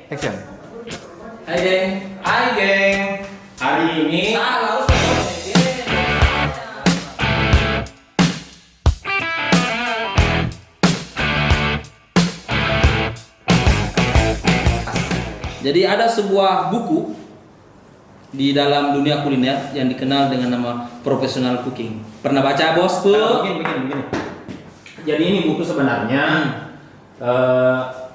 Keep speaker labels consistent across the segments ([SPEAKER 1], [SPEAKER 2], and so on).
[SPEAKER 1] Action.
[SPEAKER 2] Hai geng.
[SPEAKER 1] Hai geng. Hari ini
[SPEAKER 2] Salah Jadi ada sebuah buku di dalam dunia kuliner yang dikenal dengan nama Professional Cooking. Pernah baca bosku?
[SPEAKER 1] begini. Jadi ini buku sebenarnya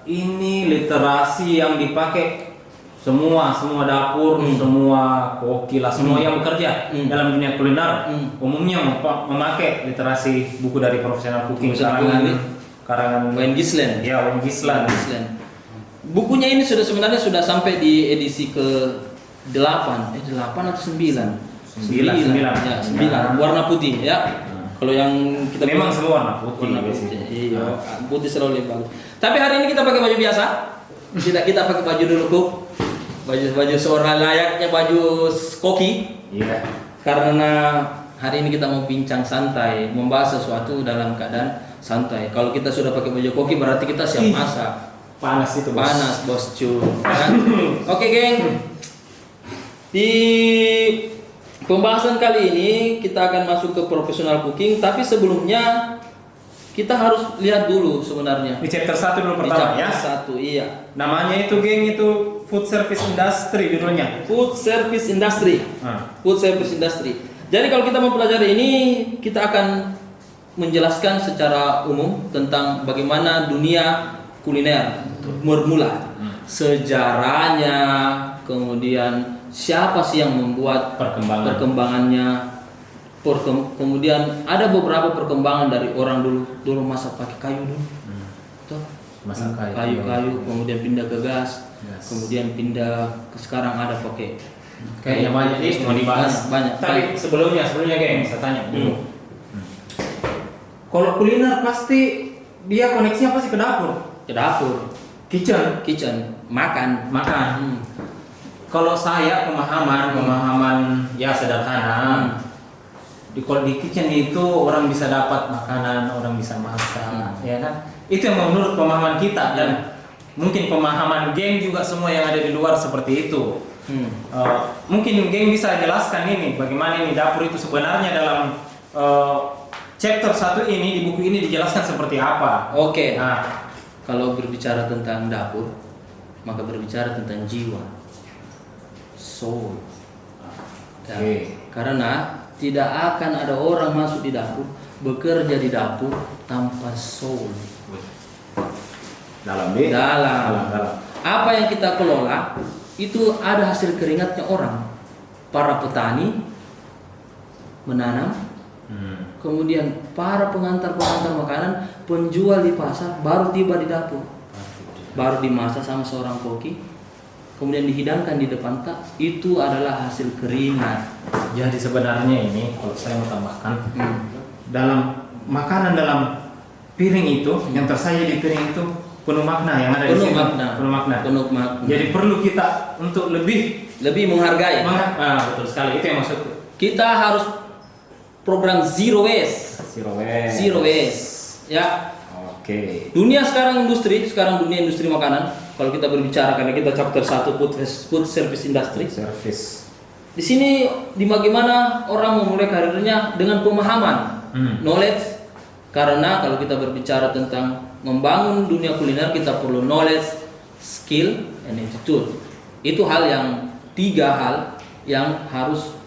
[SPEAKER 1] ini literasi yang dipakai semua dapur, semua koki lah, semua yang bekerja dalam dunia kuliner umumnya memakai literasi buku dari Professional Cooking karangan
[SPEAKER 2] Wayne Gisland.
[SPEAKER 1] Ya, Wayne Gisland.
[SPEAKER 2] Bukunya ini sebenarnya sudah sampai di edisi ke 8 atau 9. 9. Ya, 9. Warna putih ya. Kalau yang kita
[SPEAKER 1] memang semua warna putih.
[SPEAKER 2] Iya, putih selalu lebih bagus. Tapi hari ini kita pakai baju biasa. Tidak, kita pakai baju dulu kok. Baju seorang layaknya baju koki.
[SPEAKER 1] Iya.
[SPEAKER 2] Karena hari ini kita mau bincang santai, membahas sesuatu dalam keadaan santai. Kalau kita sudah pakai baju koki berarti kita siap masak.
[SPEAKER 1] Panas itu, bos.
[SPEAKER 2] Panas, bos cu. Ya? Oke, geng. Di pembahasan kali ini kita akan masuk ke professional cooking, tapi sebelumnya kita harus lihat dulu sebenarnya.
[SPEAKER 1] Di chapter 1 dulu pertama ya.
[SPEAKER 2] Di chapter 1, iya.
[SPEAKER 1] Namanya itu geng itu food service industry judulnya.
[SPEAKER 2] Food service industry. Food service industry. Jadi kalau kita mempelajari ini, kita akan menjelaskan secara umum tentang bagaimana dunia kuliner bermula, sejarahnya, kemudian siapa sih yang membuat perkembangannya, kemudian ada beberapa perkembangan dari orang dulu masa pakai kayu dulu,
[SPEAKER 1] Masak
[SPEAKER 2] kayu, kemudian pindah ke gas, kemudian pindah ke sekarang ada pakai
[SPEAKER 1] kayaknya banyak nih mau dibahas.
[SPEAKER 2] Banyak.
[SPEAKER 1] Tapi sebelumnya geng, saya tanya dulu. Kalau kuliner pasti dia koneksinya pasti ke dapur.
[SPEAKER 2] Ke dapur, kitchen, makan.
[SPEAKER 1] Kalau saya pemahaman ya sederhana. Kalau di kitchen itu orang bisa dapat makanan, orang bisa masak, ya kan? Itu yang menurut pemahaman kita dan mungkin pemahaman geng juga semua yang ada di luar seperti itu. Mungkin geng bisa jelaskan ini bagaimana ini dapur itu sebenarnya dalam chapter 1 ini di buku ini dijelaskan seperti apa.
[SPEAKER 2] Oke.
[SPEAKER 1] Nah,
[SPEAKER 2] kalau berbicara tentang dapur, maka berbicara tentang jiwa, soul. Ya, karena tidak akan ada orang masuk di dapur, bekerja di dapur tanpa soul.
[SPEAKER 1] Dalam.
[SPEAKER 2] Apa yang kita kelola itu ada hasil keringatnya orang. Para petani menanam, kemudian para pengantar makanan, penjual di pasar, baru tiba di dapur, baru dimasak sama seorang koki, kemudian dihidangkan di depan tak. Itu adalah hasil keringat.
[SPEAKER 1] Jadi sebenarnya ini kalau saya mau tambahkan dalam makanan dalam piring itu yang tersaji di piring itu penuh makna yang ada di situ. Penuh makna. Jadi perlu kita untuk lebih
[SPEAKER 2] menghargai.
[SPEAKER 1] Betul sekali, itu yang maksudku.
[SPEAKER 2] Kita harus program zero waste. Ya.
[SPEAKER 1] Oke.
[SPEAKER 2] Dunia sekarang dunia industri makanan. Kalau kita berbicara karena kita chapter 1 food service industry. Di sini di bagaimana orang memulai karirnya dengan pemahaman, knowledge. Karena kalau kita berbicara tentang membangun dunia kuliner kita perlu knowledge, skill, and attitude. Itu tiga hal yang harus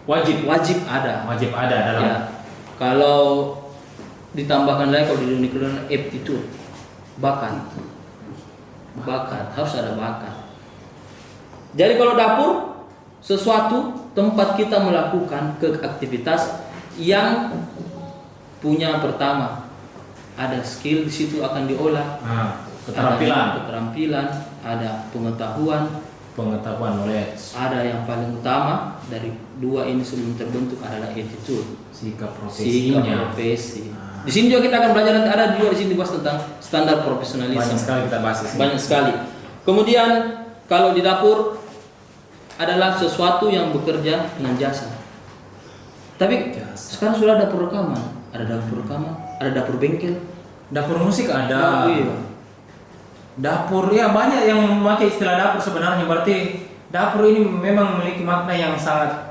[SPEAKER 2] wajib ada dalam. Ya. Kalau ditambahkan lagi kalau di dunia kuliner aptitude, bakat harus ada bakat. Jadi kalau dapur sesuatu tempat kita melakukan aktivitas yang punya pertama ada skill di situ akan diolah, keterampilan, ada pengetahuan, knowledge. Ada yang paling utama dari dua ini sebelum terbentuk adalah attitude, sikap profesi. Di sini juga kita akan belajar, nanti ada juga di sini dibahas tentang standar profesionalisme.
[SPEAKER 1] Banyak sekali kita bahas.
[SPEAKER 2] Banyak sekali. Kemudian kalau di dapur adalah sesuatu yang bekerja dengan jasa. Tapi sekarang sudah ada dapur rekaman, ada dapur bengkel,
[SPEAKER 1] dapur musik ada.
[SPEAKER 2] Iya.
[SPEAKER 1] Dapur ya banyak yang memakai istilah dapur sebenarnya, berarti dapur ini memang memiliki makna yang sangat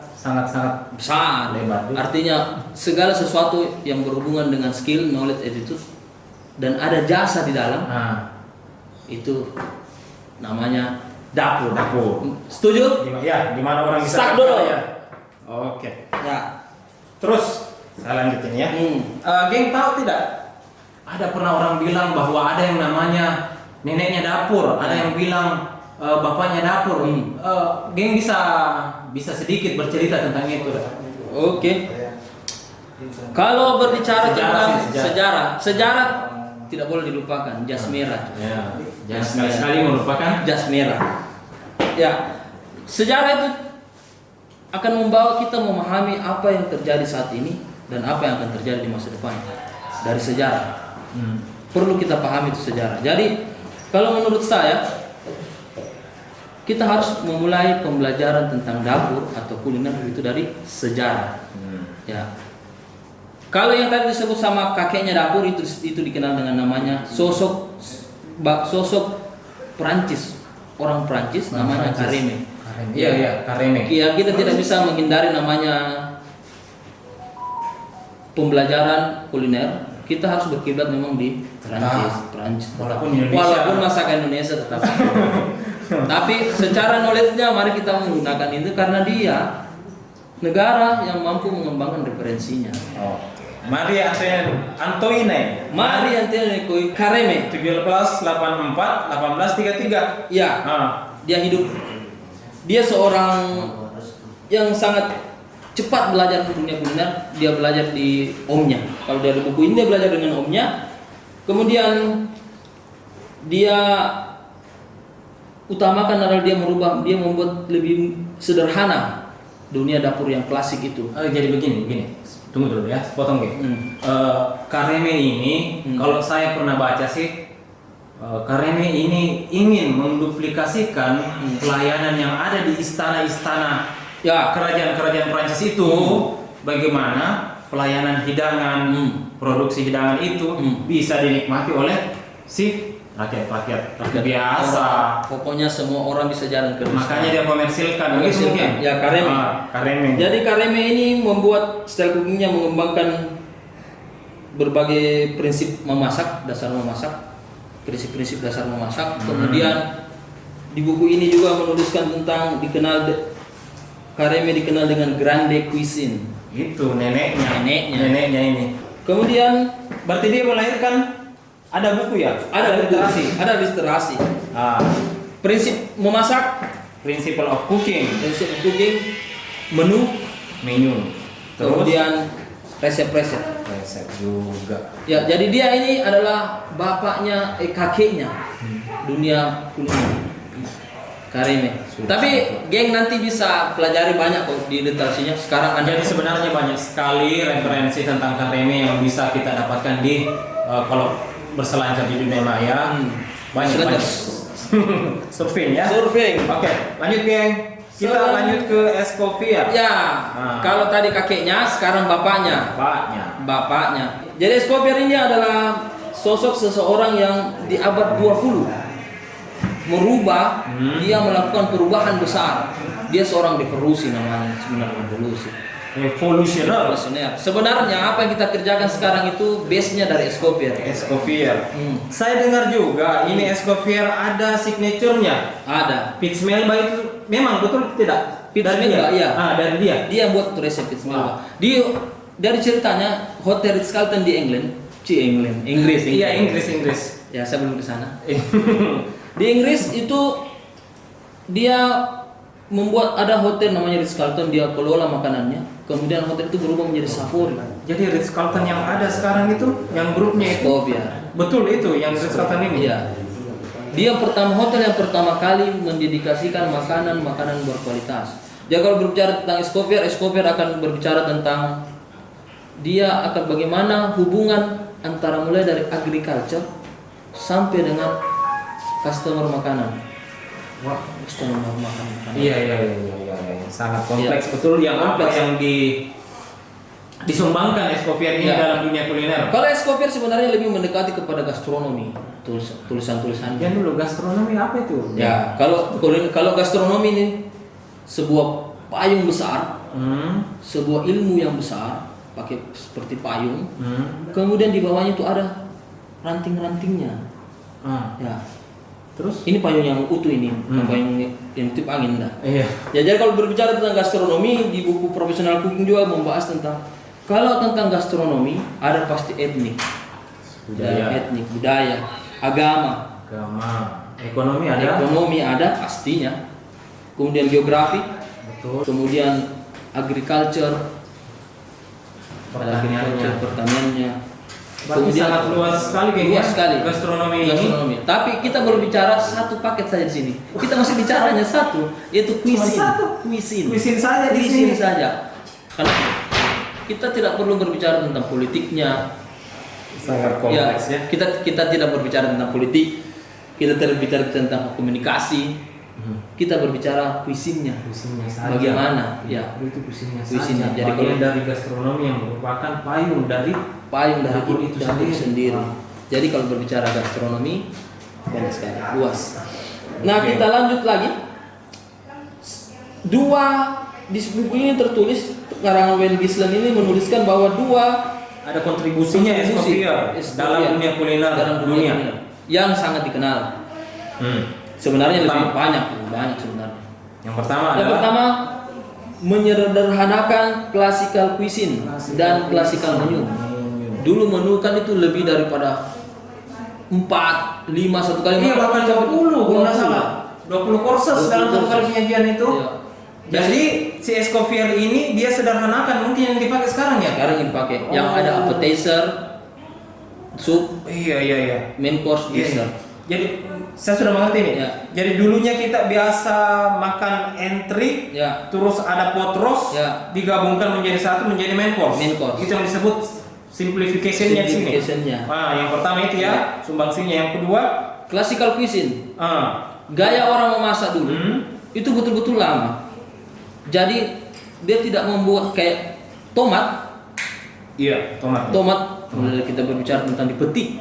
[SPEAKER 2] besar.
[SPEAKER 1] lebar.
[SPEAKER 2] Artinya segala sesuatu yang berhubungan dengan skill, knowledge, attitude dan ada jasa di dalam,
[SPEAKER 1] Nah,
[SPEAKER 2] itu namanya dapur.
[SPEAKER 1] Setuju?
[SPEAKER 2] Setuju?
[SPEAKER 1] Di mana orang bisa
[SPEAKER 2] Start dulu.
[SPEAKER 1] ya. Oke.
[SPEAKER 2] Ya.
[SPEAKER 1] Terus saya lanjutin ya.
[SPEAKER 2] Hmm.
[SPEAKER 1] Geng tahu tidak? Ada pernah orang bilang bahwa ada yang namanya neneknya dapur, ada yang bilang bapaknya dapur. Geng bisa sedikit bercerita tentang itu.
[SPEAKER 2] Oke. Kalau berbicara tentang sejarah tidak boleh dilupakan jas merah.
[SPEAKER 1] Ya, jangan sekali-sekali melupakan
[SPEAKER 2] Jas merah. Ya, sejarah itu akan membawa kita memahami apa yang terjadi saat ini dan apa yang akan terjadi di masa depan. Dari sejarah perlu kita pahami itu sejarah. Jadi kalau menurut saya kita harus memulai pembelajaran tentang dapur atau kuliner itu dari sejarah. Ya. Kalau yang tadi disebut sama kakeknya dapur itu dikenal dengan namanya sosok Perancis, orang Perancis namanya Carême.
[SPEAKER 1] Iya, Carême.
[SPEAKER 2] Ya, kita tidak bisa menghindari namanya pembelajaran kuliner. Kita harus berkiblat memang di Perancis.
[SPEAKER 1] Walaupun Indonesia.
[SPEAKER 2] Walaupun masakan Indonesia tetap. Tapi secara knowledge-nya mari kita menggunakan itu karena dia negara yang mampu mengembangkan referensinya.
[SPEAKER 1] Marie Antoine
[SPEAKER 2] Carême.
[SPEAKER 1] 1784 1833.
[SPEAKER 2] Ya, dia hidup. Dia seorang yang sangat cepat belajar dunia kuliner. Dia belajar di omnya. Kalau dari buku ini dia belajar dengan omnya. Kemudian dia utamakan adalah dia membuat lebih sederhana dunia dapur yang klasik itu.
[SPEAKER 1] Jadi begini. Tunggu dulu ya, potong ya. Carême ini kalau saya pernah baca sih, Carême ini ingin menduplikasikan pelayanan yang ada di istana-istana kerajaan-kerajaan Prancis itu. Bagaimana pelayanan hidangan, produksi hidangan itu bisa dinikmati oleh si rakyat biasa.
[SPEAKER 2] Pokoknya semua orang bisa jalan ke sana.
[SPEAKER 1] Makanya dia komersilkan begitu mungkin.
[SPEAKER 2] Ya, Carême.
[SPEAKER 1] Carême.
[SPEAKER 2] Jadi Carême ini membuat style cookingnya mengembangkan berbagai prinsip memasak, prinsip-prinsip dasar memasak. Kemudian di buku ini juga menuliskan tentang Carême dikenal dengan grande cuisine.
[SPEAKER 1] Itu neneknya ini.
[SPEAKER 2] Kemudian
[SPEAKER 1] Berarti dia melahirkan ada buku ya?
[SPEAKER 2] ada literasi. Prinsip memasak,
[SPEAKER 1] Principle of Cooking,
[SPEAKER 2] menu,
[SPEAKER 1] terus
[SPEAKER 2] kemudian resep
[SPEAKER 1] juga.
[SPEAKER 2] Ya, jadi dia ini adalah kakeknya dunia kuliner. Carême. Tapi geng nanti bisa pelajari banyak kok di literasinya. Sekarang
[SPEAKER 1] Jadi sebenarnya banyak sekali referensi tentang Carême yang bisa kita dapatkan di kalau berselancar di dunia maya. Banyak. Surfing ya. Oke, lanjut geng. Kita lanjut ke Escoffier.
[SPEAKER 2] Ya, kalau tadi kakeknya, sekarang bapaknya. Jadi Escoffier ini adalah sosok seseorang yang di abad 20 merubah, dia melakukan perubahan besar. Dia seorang revolusi namanya, sebenarnya revolusioner. Sebenarnya apa yang kita kerjakan sekarang itu base-nya dari Escoffier.
[SPEAKER 1] Saya dengar juga ini Escoffier ada signature-nya.
[SPEAKER 2] Ada.
[SPEAKER 1] Pizza Melba itu memang betul tidak?
[SPEAKER 2] Pizza Melba, iya.
[SPEAKER 1] Dari dia.
[SPEAKER 2] Dia buat resep Pizza Melba. Dari ceritanya Hotel Ritz-Carlton di Inggris.
[SPEAKER 1] Iya, Inggris.
[SPEAKER 2] Ya, saya belum ke sana. Di Inggris itu dia membuat ada hotel namanya Ritz-Carlton, dia kelola makanannya. Kemudian hotel itu berubah menjadi Savoy.
[SPEAKER 1] Jadi Ritz-Carlton yang ada sekarang itu, yang grupnya itu.
[SPEAKER 2] Escoffier.
[SPEAKER 1] Betul itu yang Ritz-Carlton ini.
[SPEAKER 2] Iya. Dia hotel yang pertama kali mendedikasikan makanan berkualitas. Jadi kalau berbicara tentang Escoffier akan berbicara tentang dia akan bagaimana hubungan antara mulai dari agriculture sampai dengan customer makanan.
[SPEAKER 1] Wah,
[SPEAKER 2] Customer makanan.
[SPEAKER 1] Iya. Sangat kompleks betul yang apa yang disumbangkan Escoffier ini
[SPEAKER 2] Ya.
[SPEAKER 1] dalam dunia kuliner.
[SPEAKER 2] Kalau Escoffier sebenarnya lebih mendekati kepada gastronomi, tulisan-tulisannya.
[SPEAKER 1] Yang dulu gastronomi apa itu?
[SPEAKER 2] Ya, kalau gastronomi ini sebuah payung besar, sebuah ilmu yang besar, pakai seperti payung. Kemudian di bawahnya itu ada ranting-rantingnya. Ya.
[SPEAKER 1] Terus?
[SPEAKER 2] Ini payung yang utuh ini, bukan payung yang tip angin dah.
[SPEAKER 1] Iya.
[SPEAKER 2] Ya, jadi kalau berbicara tentang gastronomi di buku Professional Cooking juga membahas tentang kalau tentang gastronomi ada pasti etnik, budaya, agama,
[SPEAKER 1] ekonomi
[SPEAKER 2] ada pastinya. Kemudian geografi,
[SPEAKER 1] betul.
[SPEAKER 2] kemudian agriculture, pertaniannya.
[SPEAKER 1] Berarti sangat luas sekali kayaknya.
[SPEAKER 2] Luas sekali
[SPEAKER 1] gastronomi ini.
[SPEAKER 2] Tapi kita baru bicara satu paket saja di sini. Kita masih bicara hanya satu, yaitu cuisine.
[SPEAKER 1] Cuisine saja di sini.
[SPEAKER 2] Cuisine saja. Karena kita tidak perlu berbicara tentang politiknya.
[SPEAKER 1] Sangat kompleks ya.
[SPEAKER 2] Kita tidak berbicara tentang politik. Kita tidak berbicara tentang komunikasi. Kita berbicara cuisine-nya.
[SPEAKER 1] Cuisine-nya saja.
[SPEAKER 2] Bagaimana? Ya.
[SPEAKER 1] Itu cuisine-nya
[SPEAKER 2] Cuisine-nya.
[SPEAKER 1] saja. Jadi bagian dari gastronomi yang merupakan payung dari
[SPEAKER 2] dapur
[SPEAKER 1] itu
[SPEAKER 2] sendiri. Jadi kalau berbicara gastronomi banyak sekali, luas. Nah, kita lanjut lagi. Di buku ini tertulis karangan Wayne Gisland ini menuliskan bahwa ada
[SPEAKER 1] kontribusinya Escoffier dalam dunia kuliner dunia
[SPEAKER 2] yang sangat dikenal. Sebenarnya lebih banyak sebenarnya.
[SPEAKER 1] Yang pertama
[SPEAKER 2] menyederhanakan classical cuisine dan classical menu. Dulu menu kan itu lebih daripada 4, 5 satu kali.
[SPEAKER 1] Iya, bahkan 20 kalau nggak salah. 20 courses dalam satu kali penyajian itu.
[SPEAKER 2] Iya.
[SPEAKER 1] Jadi si Escoffier ini dia sederhanakan mungkin yang dipakai sekarang ya.
[SPEAKER 2] Sekarang yang dipakai. Yang ada appetizer, sup,
[SPEAKER 1] iya.
[SPEAKER 2] main course, dessert.
[SPEAKER 1] Jadi saya sudah mengerti nih.
[SPEAKER 2] Ya.
[SPEAKER 1] Jadi dulunya kita biasa makan entry,
[SPEAKER 2] Ya.
[SPEAKER 1] terus ada pot roast,
[SPEAKER 2] Ya.
[SPEAKER 1] digabungkan menjadi satu menjadi main course.
[SPEAKER 2] Main course.
[SPEAKER 1] Itu yang disebut simplification-nya di sini. Yang pertama itu ya, sumbangsinya. Yang kedua,
[SPEAKER 2] classical cuisine. Gaya orang memasak dulu itu betul-betul lama. Jadi dia tidak membuat kayak tomat.
[SPEAKER 1] Iya, tomat.
[SPEAKER 2] Mulai kita berbicara tentang dipetik.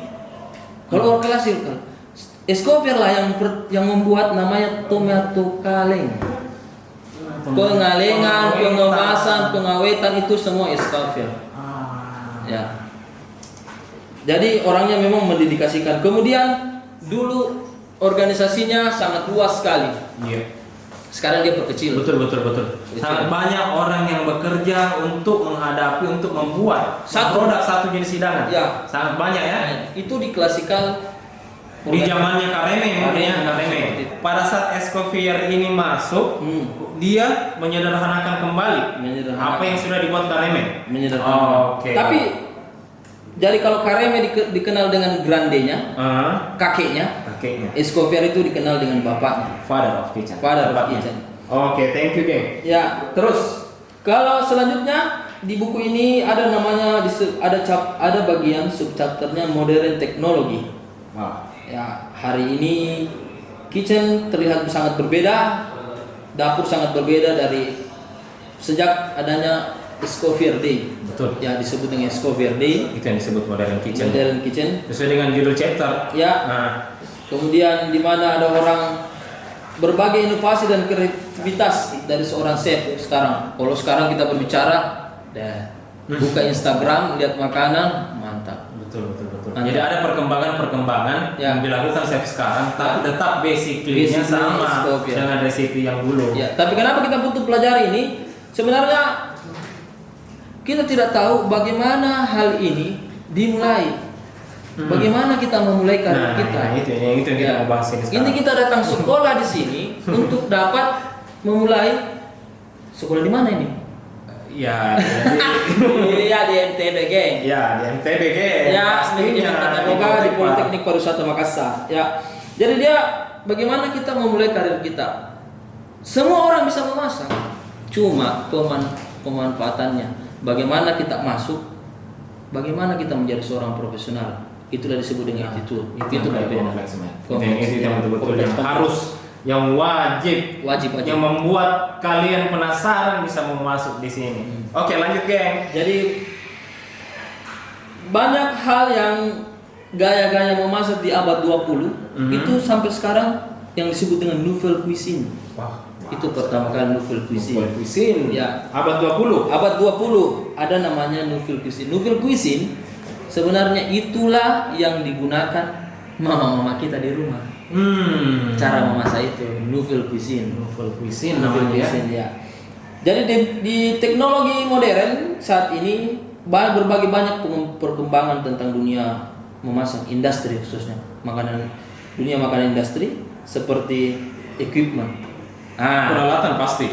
[SPEAKER 2] Kalau orang klasik, Escoffier lah yang membuat namanya tomato kaleng. Pengalengan, pengemasan, pengawetan itu semua Escoffier. Ya. Jadi orangnya memang mendedikasikan. Kemudian dulu organisasinya sangat luas sekali.
[SPEAKER 1] Iya.
[SPEAKER 2] Sekarang dia perkecil.
[SPEAKER 1] Betul. Sangat banyak orang yang bekerja untuk membuat produk satu jenis hidangan.
[SPEAKER 2] Ya.
[SPEAKER 1] Sangat banyak ya.
[SPEAKER 2] Itu di klasikal.
[SPEAKER 1] Di zamannya Kareme mungkin ya, Kareme. Pada saat Escoffier ini masuk, dia menyederhanakan kembali apa yang sudah dibuat Kareme.
[SPEAKER 2] Oke. Tapi jadi kalau Kareme dikenal dengan grandenya, kakeknya. Escoffier itu dikenal dengan bapaknya,
[SPEAKER 1] Father of Kitchen. Oke, thank you, geng.
[SPEAKER 2] Ya, terus kalau selanjutnya di buku ini ada namanya ada bagian subchapternya modern teknologi. Ya, hari ini kitchen terlihat sangat berbeda, dapur sangat berbeda dari sejak adanya Escoffier Day.
[SPEAKER 1] Betul.
[SPEAKER 2] Ya, disebut dengan Escoffier Day.
[SPEAKER 1] Itu yang disebut modern kitchen.
[SPEAKER 2] Modern kitchen.
[SPEAKER 1] Sesuai dengan judul chapter.
[SPEAKER 2] Ya. Kemudian di mana ada orang berbagai inovasi dan kreativitas dari seorang chef sekarang. Kalau sekarang kita berbicara, buka Instagram, lihat makanan, mantap.
[SPEAKER 1] Betul. Jadi ada perkembangan yang dilakukan chef sekarang, tapi tetap basically-nya sama dengan resipi yang dulu.
[SPEAKER 2] Ya, tapi kenapa kita butuh pelajari ini? Sebenarnya kita tidak tahu bagaimana hal ini dimulai. Bagaimana kita memulai karir kita?
[SPEAKER 1] Itu yang kita mau bahas ini sekarang.
[SPEAKER 2] Ini kita datang sekolah di sini untuk dapat memulai sekolah di mana ini?
[SPEAKER 1] Ya,
[SPEAKER 2] di MTB, geng.
[SPEAKER 1] Ya, di MTB, geng.
[SPEAKER 2] Ya, di Politeknik Pariwisata Makassar. Ya, jadi dia bagaimana kita memulai karir kita? Semua orang bisa memasak, cuma pemanfaatannya. Bagaimana kita masuk? Bagaimana kita menjadi seorang profesional? Itulah disebut dengan attitude. Itu berbeda.
[SPEAKER 1] Itu yang betul-betul yang harus, yang wajib, yang membuat kalian penasaran bisa mau masuk di sini. Oke, lanjut, geng.
[SPEAKER 2] Jadi banyak hal yang gaya-gaya memasak di abad 20 itu sampai sekarang yang disebut dengan nouvelle cuisine.
[SPEAKER 1] Wah,
[SPEAKER 2] Itu pertama kali nouvelle cuisine.
[SPEAKER 1] Nouvelle cuisine.
[SPEAKER 2] Ya.
[SPEAKER 1] Abad 20.
[SPEAKER 2] Abad 20 ada namanya nouvelle cuisine. Nouvelle cuisine sebenarnya itulah yang digunakan mama-mama kita di rumah. Cara memasak itu nouvelle cuisine.
[SPEAKER 1] Nouvelle cuisine
[SPEAKER 2] Nouvelle
[SPEAKER 1] namanya.
[SPEAKER 2] cuisine, ya. Jadi di teknologi modern saat ini berbagai banyak perkembangan tentang dunia memasak, industri khususnya dunia makanan industri seperti equipment.
[SPEAKER 1] Peralatan pasti.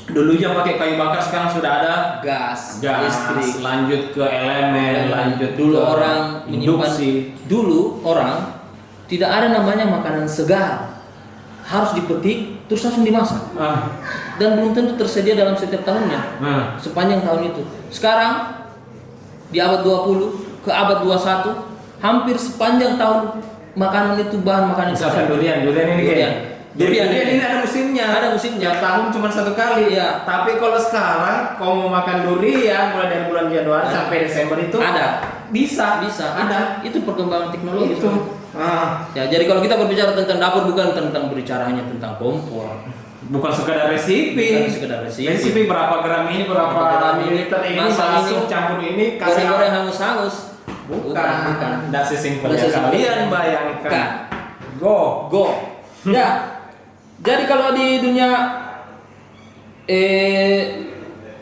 [SPEAKER 1] Dulunya pakai kayu bakar, sekarang sudah ada
[SPEAKER 2] gas,
[SPEAKER 1] gas,
[SPEAKER 2] listrik.
[SPEAKER 1] lanjut ke elemen, lanjut
[SPEAKER 2] Dulu
[SPEAKER 1] ke
[SPEAKER 2] orang menyimpan,
[SPEAKER 1] induksi.
[SPEAKER 2] dulu orang tidak ada namanya makanan segar, harus dipetik terus langsung dimasak, dan belum tentu tersedia dalam setiap tahunnya, sepanjang tahun itu. Sekarang di abad 20 ke abad 21 hampir sepanjang tahun makanan itu bahan makanan
[SPEAKER 1] Misalkan durian ini kayak
[SPEAKER 2] Durian
[SPEAKER 1] ini ada musimnya.
[SPEAKER 2] Ada musimnya.
[SPEAKER 1] Tiap tahun cuma satu kali.
[SPEAKER 2] Iya.
[SPEAKER 1] Tapi kalau sekarang kau mau makan durian mulai dari bulan Januari sampai Desember itu
[SPEAKER 2] ada.
[SPEAKER 1] Bisa.
[SPEAKER 2] Ada. Itu perkembangan teknologi.
[SPEAKER 1] Itu.
[SPEAKER 2] Ya, jadi kalau kita berbicara tentang dapur bukan tentang berbicara hanya tentang kompor.
[SPEAKER 1] Bukan sekedar resipi.
[SPEAKER 2] Bukan sekedar resipi.
[SPEAKER 1] Resipi berapa gram ini, berapa mililiter ini,
[SPEAKER 2] masak
[SPEAKER 1] masuk
[SPEAKER 2] ini,
[SPEAKER 1] campur ini, kasih
[SPEAKER 2] goreng hangus-hangus.
[SPEAKER 1] Bukan. Tidak sesimpel yang kalian bayangkan. Go.
[SPEAKER 2] Ya. Jadi kalau di dunia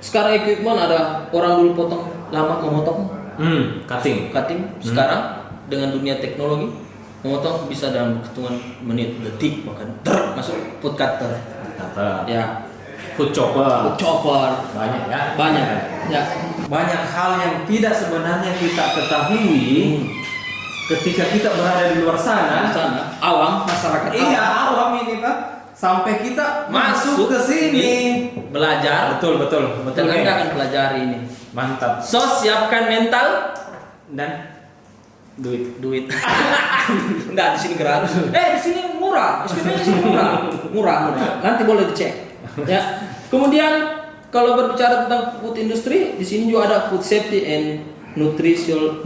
[SPEAKER 2] sekarang equipment ada orang dulu potong lama memotong
[SPEAKER 1] Cutting.
[SPEAKER 2] Sekarang dengan dunia teknologi memotong bisa dalam hitungan menit, detik, bahkan masuk food cutter. Ya,
[SPEAKER 1] Food chopper. Banyak ya.
[SPEAKER 2] Ya.
[SPEAKER 1] Banyak hal yang tidak sebenarnya kita ketahui ketika kita berada di luar sana.
[SPEAKER 2] Awam masyarakat.
[SPEAKER 1] Iya, awam ini Pak. Sampai kita masuk ke sini
[SPEAKER 2] belajar.
[SPEAKER 1] Betul.
[SPEAKER 2] Dan Anda akan pelajari ini.
[SPEAKER 1] Mantap.
[SPEAKER 2] So, siapkan mental
[SPEAKER 1] Dan duit.
[SPEAKER 2] Enggak, di sini gratis. Di sini murah. SPP-nya di sini murah. Nanti boleh dicek. Ya. Kemudian kalau berbicara tentang food industry, di sini juga ada food safety and nutritional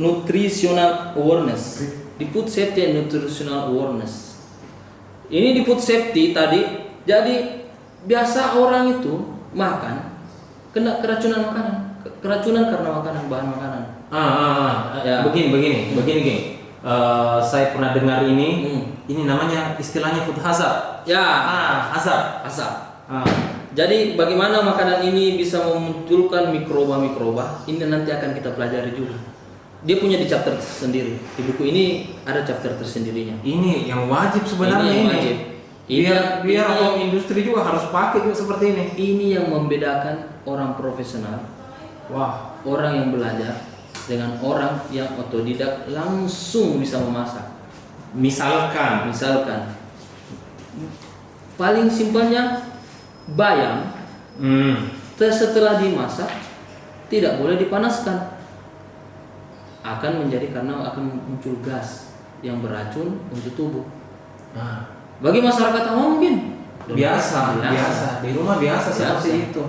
[SPEAKER 2] awareness. Di food safety and nutritional awareness. Ini di food safety tadi, jadi biasa orang itu makan kena keracunan makanan, keracunan karena bahan makanan.
[SPEAKER 1] Ya. Begini. Saya pernah dengar ini. Ini namanya istilahnya food hazard.
[SPEAKER 2] Ya.
[SPEAKER 1] Hazard.
[SPEAKER 2] Jadi bagaimana makanan ini bisa memunculkan mikroba? Ini nanti akan kita pelajari juga. Dia punya di chapter sendiri. Di buku ini ada chapter tersendirinya.
[SPEAKER 1] Ini yang wajib sebenarnya.
[SPEAKER 2] Ini yang wajib.
[SPEAKER 1] Biar orang industri juga harus pakai juga seperti ini.
[SPEAKER 2] Ini yang membedakan orang profesional, orang yang belajar dengan orang yang otodidak langsung bisa memasak.
[SPEAKER 1] Misalkan
[SPEAKER 2] paling simpelnya bayam setelah dimasak tidak boleh dipanaskan, akan menjadi karena akan muncul gas yang beracun untuk tubuh. Bagi masyarakat awam mungkin
[SPEAKER 1] biasa di rumah biasa seperti itu,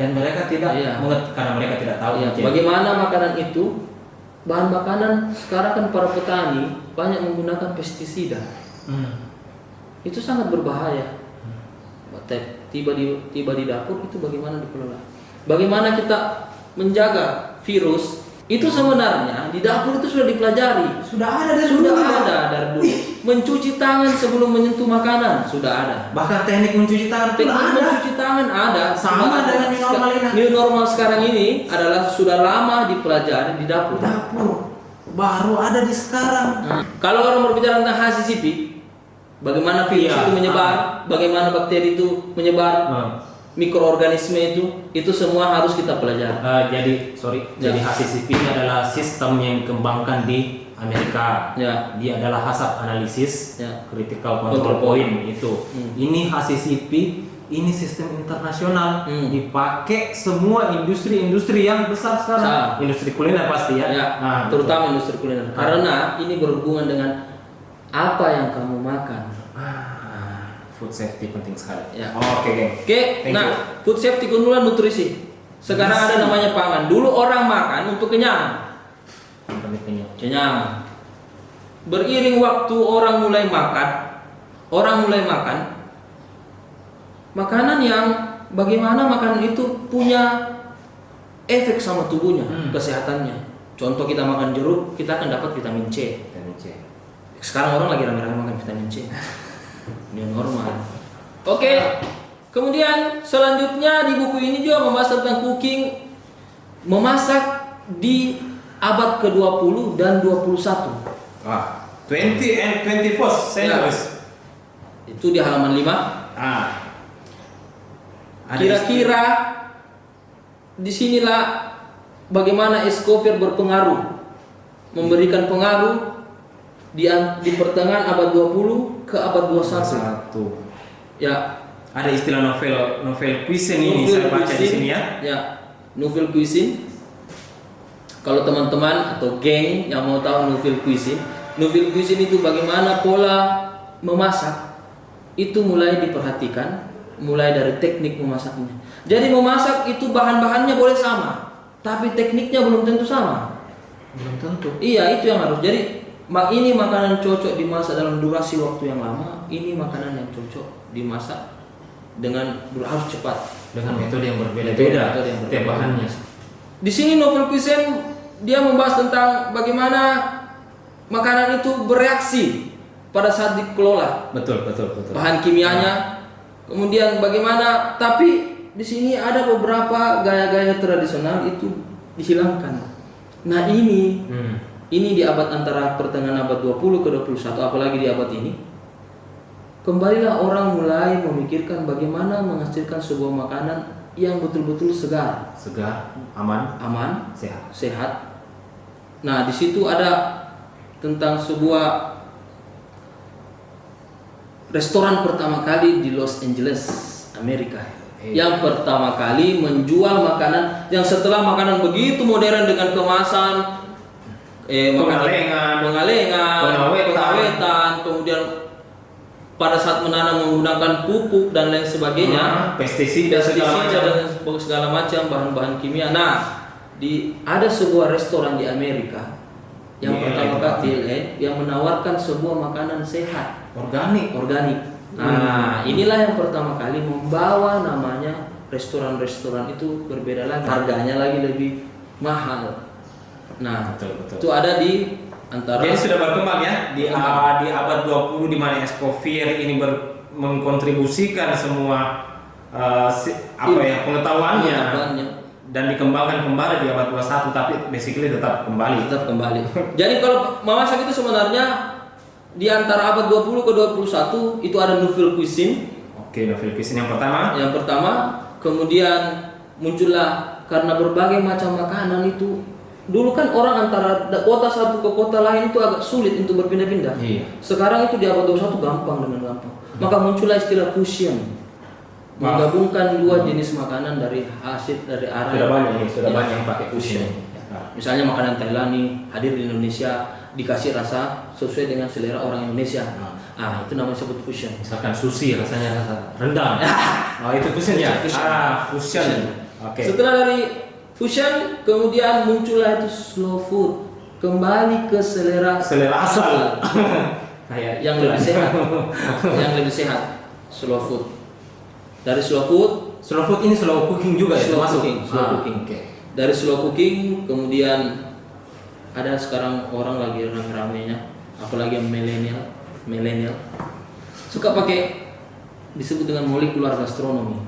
[SPEAKER 1] dan mereka tidak karena mereka tidak tahu
[SPEAKER 2] bagaimana makanan itu. Bahan makanan sekarang kan para petani banyak menggunakan pestisida. Itu sangat berbahaya. Tiba di dapur itu bagaimana dikelola? Bagaimana kita menjaga virus? Itu sebenarnya di dapur itu sudah dipelajari. Sudah ada dari dulu. Mencuci tangan sebelum menyentuh makanan sudah ada.
[SPEAKER 1] Bahkan teknik mencuci tangan
[SPEAKER 2] ada.
[SPEAKER 1] Sama dengan new normal ini.
[SPEAKER 2] New normal sekarang ini adalah sudah lama dipelajari di dapur.
[SPEAKER 1] Baru ada di sekarang.
[SPEAKER 2] Kalau orang berbicara tentang HACCP, bagaimana virus itu menyebar, bagaimana bakteri itu menyebar, mikroorganisme itu semua harus kita pelajari.
[SPEAKER 1] Jadi HACCP ini adalah sistem yang dikembangkan di Amerika. Dia adalah hazard analysis, critical control point itu. Ini HACCP, ini sistem internasional, dipakai semua industri-industri yang besar sekarang. Industri kuliner pasti
[SPEAKER 2] terutama industri kuliner. Karena ini berhubungan dengan apa yang kamu makan.
[SPEAKER 1] Food safety penting sekali.
[SPEAKER 2] Oke. Nah, food safety kemudian nutrisi. Sekarang ada namanya pangan. Dulu orang makan untuk kenyang.
[SPEAKER 1] Penelitiannya.
[SPEAKER 2] Kenyang. Beriring waktu orang mulai makan makanan yang bagaimana makanan itu punya efek sama tubuhnya, kesehatannya. Contoh kita makan jeruk, kita akan dapat vitamin C. Sekarang orang lagi rame-rame makan vitamin C. Ini normal. Oke. Kemudian selanjutnya di buku ini juga membahas tentang cooking, memasak di abad ke-20 dan 21.
[SPEAKER 1] 20 and 21st centuries.
[SPEAKER 2] Itu di halaman 5. Kira-kira disinilah bagaimana Escoffier berpengaruh, memberikan pengaruh di pertengahan abad 20 ke abad 21. Ya,
[SPEAKER 1] ada istilah novel cuisine ini saya baca di sini ya.
[SPEAKER 2] Ya, novel cuisine. Kalau teman-teman atau geng yang mau tahu novel cuisine itu bagaimana pola memasak itu mulai diperhatikan, mulai dari teknik memasaknya. Jadi memasak itu bahan-bahannya boleh sama, tapi tekniknya belum tentu sama.
[SPEAKER 1] Belum tentu.
[SPEAKER 2] Iya, itu yang harus. Jadi ini makanan cocok dimasak dalam durasi waktu yang lama, ini makanan yang cocok dimasak dengan harus cepat,
[SPEAKER 1] dengan metode yang berbeda-beda tiap bahannya.
[SPEAKER 2] Di sini novel cuisine dia membahas tentang bagaimana makanan itu bereaksi pada saat dikelola.
[SPEAKER 1] Betul.
[SPEAKER 2] Bahan kimianya, kemudian bagaimana, tapi di sini ada beberapa gaya-gaya tradisional itu dihilangkan. Nah ini di abad antara pertengahan abad 20 ke 21, apalagi di abad ini, kembalilah orang mulai memikirkan bagaimana menghasilkan sebuah makanan yang betul-betul segar,
[SPEAKER 1] aman,
[SPEAKER 2] sehat. Nah, di situ ada tentang sebuah restoran pertama kali di Los Angeles, Amerika. Yang pertama kali menjual makanan yang setelah makanan begitu modern dengan kemasan pengawetan, kemudian pada saat menanam menggunakan pupuk dan lain sebagainya,
[SPEAKER 1] pestisida
[SPEAKER 2] dan segala macam bahan-bahan kimia. Nah, ada sebuah restoran di Amerika yang pertama kali yang menawarkan sebuah makanan sehat, organik. Nah, inilah yang pertama kali membawa namanya restoran-restoran itu berbeda lagi, harganya lagi lebih mahal. Nah, betul. Itu ada di antara.
[SPEAKER 1] Jadi sudah berkembang ya di abad 20 di mana Escoffier ini mengkontribusikan semua pengetahuannya dan dikembangkan kembali di abad 21, tapi basically tetap kembali.
[SPEAKER 2] Jadi kalau memasak itu sebenarnya di antara abad 20 ke 21 itu ada nouvelle cuisine.
[SPEAKER 1] Oke, nouvelle cuisine yang
[SPEAKER 2] pertama, kemudian muncullah karena berbagai macam makanan itu. Dulu kan orang antara kota satu ke kota lain itu agak sulit untuk berpindah-pindah.
[SPEAKER 1] Iya.
[SPEAKER 2] Sekarang itu di abad 21 gampang. Maka muncullah istilah fusion. Menggabungkan dua jenis makanan dari arah.
[SPEAKER 1] Sudah banyak yang pakai fusion.
[SPEAKER 2] Misalnya makanan Thailand nih hadir di Indonesia, dikasih rasa sesuai dengan selera orang Indonesia. Itu namanya sebut fusion.
[SPEAKER 1] Misalkan sushi rasanya rasa rendang. Itu fusion ya. Fusion. Oke.
[SPEAKER 2] Setelah dari fusion, kemudian muncullah itu slow food, kembali ke selera
[SPEAKER 1] asal.
[SPEAKER 2] yang lebih sehat, slow food. Dari slow food
[SPEAKER 1] ini slow cooking juga ya?
[SPEAKER 2] Slow cooking.
[SPEAKER 1] Okay.
[SPEAKER 2] Dari slow cooking kemudian ada sekarang orang lagi rame-ramenya, apalagi yang milenial suka pakai disebut dengan molekular gastronomi.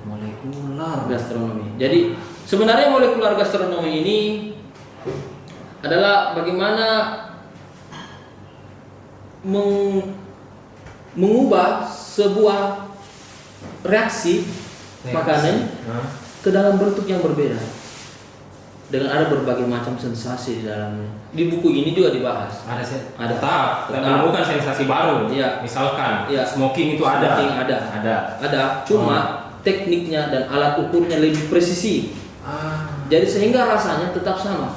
[SPEAKER 2] Jadi sebenarnya molekular gastronomi ini adalah bagaimana mengubah sebuah reaksi makanan ke dalam bentuk yang berbeda dengan ada berbagai macam sensasi di dalamnya. Di buku ini juga dibahas.
[SPEAKER 1] Ada menemukan sensasi baru.
[SPEAKER 2] Iya.
[SPEAKER 1] Misalkan smoking itu ada.
[SPEAKER 2] Cuma tekniknya dan alat ukurnya lebih presisi. Jadi sehingga rasanya tetap sama.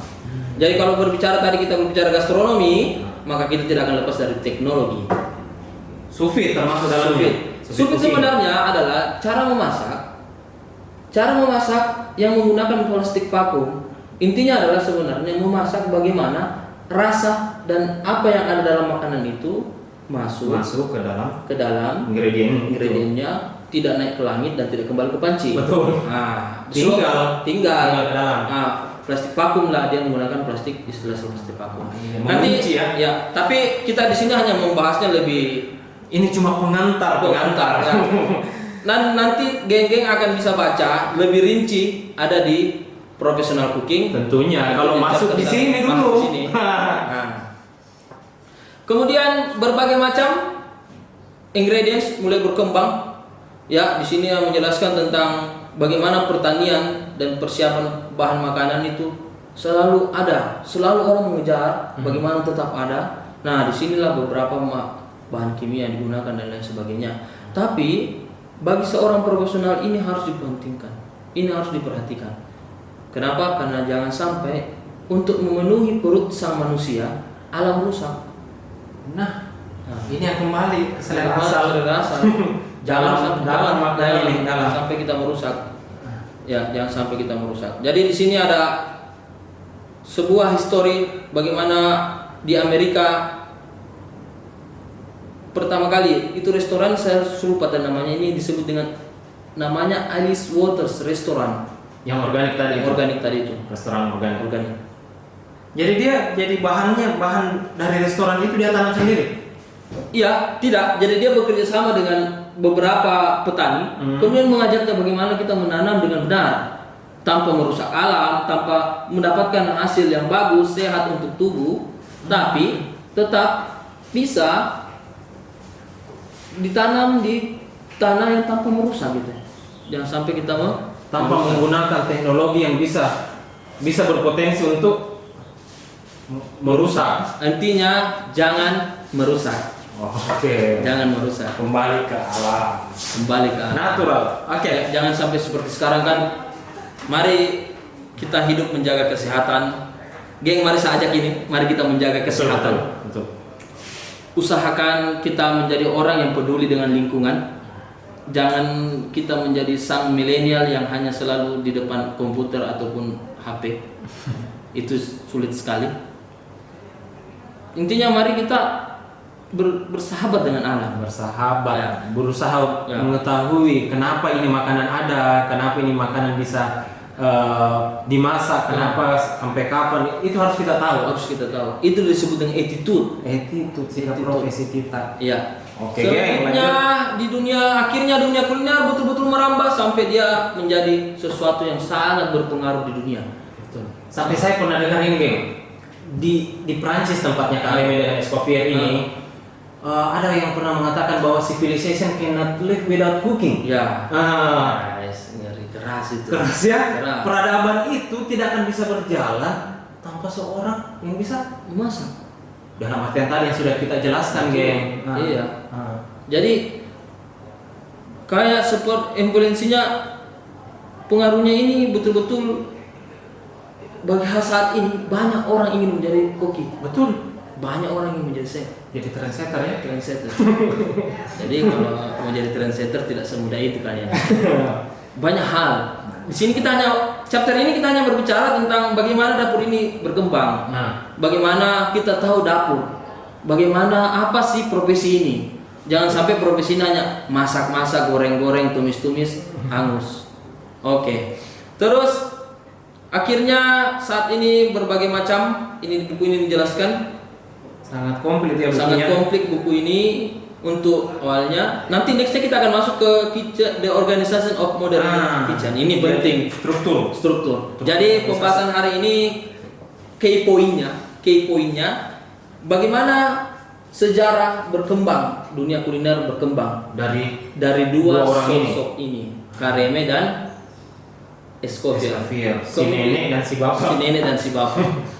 [SPEAKER 2] Jadi kalau kita berbicara gastronomi, maka kita tidak akan lepas dari teknologi.
[SPEAKER 1] Sous vide termasuk dalam
[SPEAKER 2] Sous vide sebenarnya adalah cara memasak yang menggunakan plastik vakum. Intinya adalah sebenarnya memasak bagaimana rasa dan apa yang ada dalam makanan itu masuk
[SPEAKER 1] ke dalam
[SPEAKER 2] ingredientnya, tidak naik ke langit dan tidak kembali ke panci.
[SPEAKER 1] Betul.
[SPEAKER 2] Nah,
[SPEAKER 1] tinggal
[SPEAKER 2] ke dalam. Nah, plastik vakum lah, dia menggunakan plastik, istilah plastik vakum. Nanti ya, tapi kita di sini hanya membahasnya lebih.
[SPEAKER 1] Ini cuma pengantar
[SPEAKER 2] ya. Nanti geng-geng akan bisa baca lebih rinci, ada di Professional Cooking.
[SPEAKER 1] Tentunya kalau masuk di sini dulu.
[SPEAKER 2] Nah. Kemudian berbagai macam ingredients mulai berkembang. Ya, di sini yang menjelaskan tentang bagaimana pertanian dan persiapan bahan makanan itu selalu ada, selalu orang mengejar bagaimana tetap ada. Nah, disinilah beberapa bahan kimia yang digunakan dan lain sebagainya. Tapi bagi seorang profesional ini harus dipentingkan, ini harus diperhatikan. Kenapa? Karena jangan sampai untuk memenuhi perut sang manusia alam rusak. Nah,
[SPEAKER 1] ini yang kembali ke selera
[SPEAKER 2] asal. Jangan sampai kita merusak. Ya, jangan sampai kita merusak. Jadi di sini ada sebuah histori bagaimana di Amerika pertama kali itu restoran, saya lupa namanya, ini disebut dengan namanya Alice Waters Restoran
[SPEAKER 1] yang organik tadi
[SPEAKER 2] itu.
[SPEAKER 1] Restoran organik. Jadi bahan dari restoran itu dia tanam sendiri?
[SPEAKER 2] Iya, tidak. Jadi dia bekerja sama dengan beberapa petani, kemudian mengajarkan bagaimana kita menanam dengan benar, tanpa merusak alam, tanpa mendapatkan hasil yang bagus, sehat untuk tubuh, tapi tetap bisa ditanam di tanah yang tanpa merusak gitu. Jangan sampai kita
[SPEAKER 1] tanpa menggunakan teknologi yang bisa berpotensi untuk merusak.
[SPEAKER 2] Intinya jangan merusak.
[SPEAKER 1] Oke.
[SPEAKER 2] Jangan merusak.
[SPEAKER 1] Kembali ke alam. Natural.
[SPEAKER 2] Oke. Jangan sampai seperti sekarang kan. Mari kita hidup menjaga kesehatan. Geng, mari saya ajak ini. Mari kita menjaga kesehatan.
[SPEAKER 1] Betul.
[SPEAKER 2] Usahakan kita menjadi orang yang peduli dengan lingkungan. Jangan kita menjadi sang milenial yang hanya selalu di depan komputer ataupun HP. Itu sulit sekali. Intinya mari kita bersahabat dengan alam.
[SPEAKER 1] Berusaha mengetahui kenapa ini makanan ada, kenapa ini makanan bisa dimasak, kenapa sampai kapan, itu harus kita tahu. Itu disebut dengan attitude sikap profesi kita.
[SPEAKER 2] Iya.
[SPEAKER 1] Oke,
[SPEAKER 2] akhirnya dunia kuliner betul-betul merambah sampai dia menjadi sesuatu yang sangat berpengaruh di dunia.
[SPEAKER 1] Betul. Sampai saya pernah dengar ini, geng. Di Prancis tempatnya kami dengan Escoffier ini, ada yang pernah mengatakan bahwa civilization cannot live without cooking.
[SPEAKER 2] Ya. Ngeri keras itu.
[SPEAKER 1] Keras ya. Peradaban itu tidak akan bisa berjalan tanpa seorang yang bisa memasak. Dalam artian tadi yang sudah kita jelaskan, geng.
[SPEAKER 2] Iya. Jadi kayak seperti influensinya, pengaruhnya ini betul-betul bagi saat ini banyak orang ingin menjadi koki.
[SPEAKER 1] Betul.
[SPEAKER 2] Banyak orang ingin menjadi chef.
[SPEAKER 1] Jadi trendsetter ya.
[SPEAKER 2] Jadi kalau mau jadi trendsetter tidak semudah itu kan ya. Banyak hal. Di sini chapter ini kita hanya berbicara tentang bagaimana dapur ini berkembang. Bagaimana kita tahu dapur. Bagaimana apa sih profesi ini? Jangan sampai profesi ini hanya masak-masak, goreng-goreng, tumis-tumis, hangus. Oke. Terus akhirnya saat ini berbagai macam, ini buku ini dijelaskan
[SPEAKER 1] sangat komplit ya bukunya.
[SPEAKER 2] Sangat komplit buku ini untuk awalnya. Nanti nextnya kita akan masuk ke kitchen, the organization of modern kitchen. Ini penting. Struktur. Jadi pembahasan hari ini key poinnya bagaimana sejarah berkembang, dunia kuliner berkembang dari dua sosok ini, Carême dan Escoffier.
[SPEAKER 1] Si nenek dan si bapak.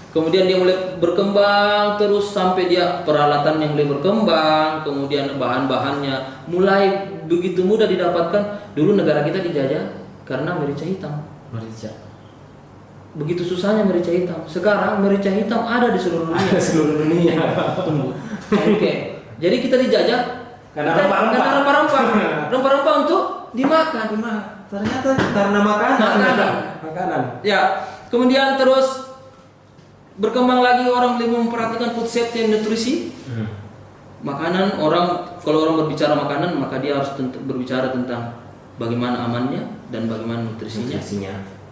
[SPEAKER 2] Kemudian dia mulai berkembang terus sampai dia peralatannya mulai berkembang, kemudian bahan-bahannya mulai begitu mudah didapatkan. Dulu negara kita dijajah karena merica hitam. Begitu susahnya merica hitam. Sekarang merica hitam ada di seluruh dunia. Tunggu. Oke. Jadi kita dijajah karena rempah-rempah untuk dimakan.
[SPEAKER 1] Ternyata karena makanan.
[SPEAKER 2] Ya. Kemudian terus berkembang lagi, orang lebih memperhatikan food safety dan nutrisi. Makanan, kalau orang berbicara makanan, maka dia harus berbicara tentang bagaimana amannya dan bagaimana nutrisinya.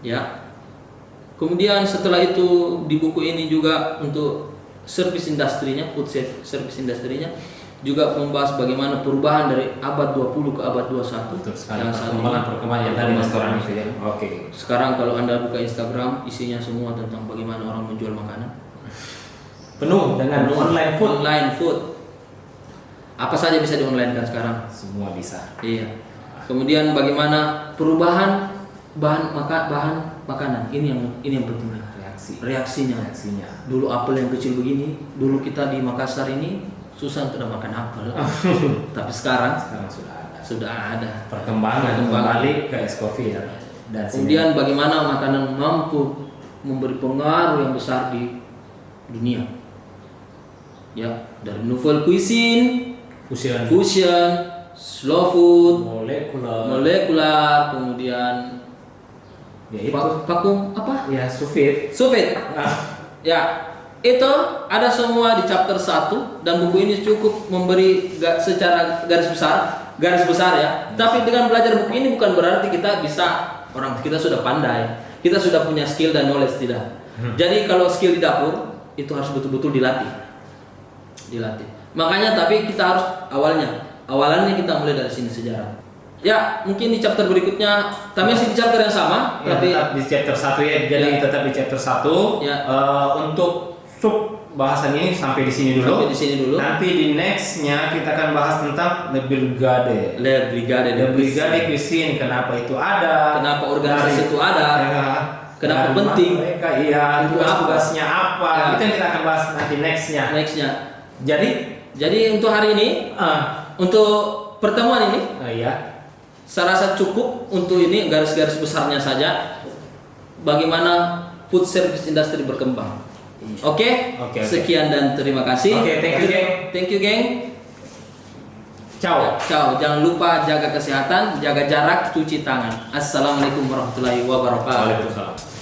[SPEAKER 2] Ya. Kemudian setelah itu di buku ini juga untuk service industrinya, food service industrinya juga membahas bagaimana perubahan dari abad 20 ke abad 21.
[SPEAKER 1] Betul sekali. Perkembangan yang tadi restoran itu ya. Oke.
[SPEAKER 2] Sekarang kalau Anda buka Instagram, isinya semua tentang bagaimana orang menjual makanan.
[SPEAKER 1] Penuh dengan online food.
[SPEAKER 2] Online food. Apa saja bisa di-online kan sekarang?
[SPEAKER 1] Semua bisa.
[SPEAKER 2] Iya. Kemudian bagaimana perubahan bahan makanan. Ini yang penting. Reaksinya. Dulu apel yang kecil begini, dulu kita di Makassar ini susah untuk makan apel. Tapi sekarang sudah ada
[SPEAKER 1] perkembangan kembali ke es kopi dan
[SPEAKER 2] kemudian bagaimana makanan mampu memberi pengaruh yang besar di dunia. Ya, dari nouvelle cuisine, fusion, slow food, molekular, kemudian
[SPEAKER 1] ya itu
[SPEAKER 2] vakum apa?
[SPEAKER 1] Ya, sous vide.
[SPEAKER 2] Ya, itu ada semua di chapter 1 dan buku ini cukup memberi secara garis besar ya. Tapi dengan belajar buku ini bukan berarti kita sudah pandai, kita sudah punya skill dan knowledge, tidak. Jadi kalau skill di dapur itu harus betul-betul dilatih. Makanya tapi kita harus awalannya kita mulai dari sini sejarah. Ya, mungkin di chapter berikutnya, tapi masih di chapter yang sama,
[SPEAKER 1] ya,
[SPEAKER 2] tapi
[SPEAKER 1] tetap di chapter 1 ya. Jadi tetap di chapter 1.
[SPEAKER 2] Ya.
[SPEAKER 1] Untuk sub bahasan ini sampai di sini dulu. Nanti di nextnya kita akan bahas tentang Le Brigade Cuisine. Kenapa itu ada?
[SPEAKER 2] Kenapa organisasi itu ada?
[SPEAKER 1] Ya,
[SPEAKER 2] kenapa penting?
[SPEAKER 1] Mereka tugas-tugasnya apa?
[SPEAKER 2] Ya.
[SPEAKER 1] Itu yang kita akan bahas nanti nextnya. Jadi
[SPEAKER 2] untuk hari ini, untuk pertemuan ini, saya rasa cukup untuk ini garis-garis besarnya saja. Bagaimana food service industry berkembang. Oke. Sekian dan terima kasih. Thank you, geng. Ciao. Jangan lupa jaga kesehatan, jaga jarak, cuci tangan. Assalamualaikum warahmatullahi wabarakatuh.
[SPEAKER 1] Waalaikumsalam.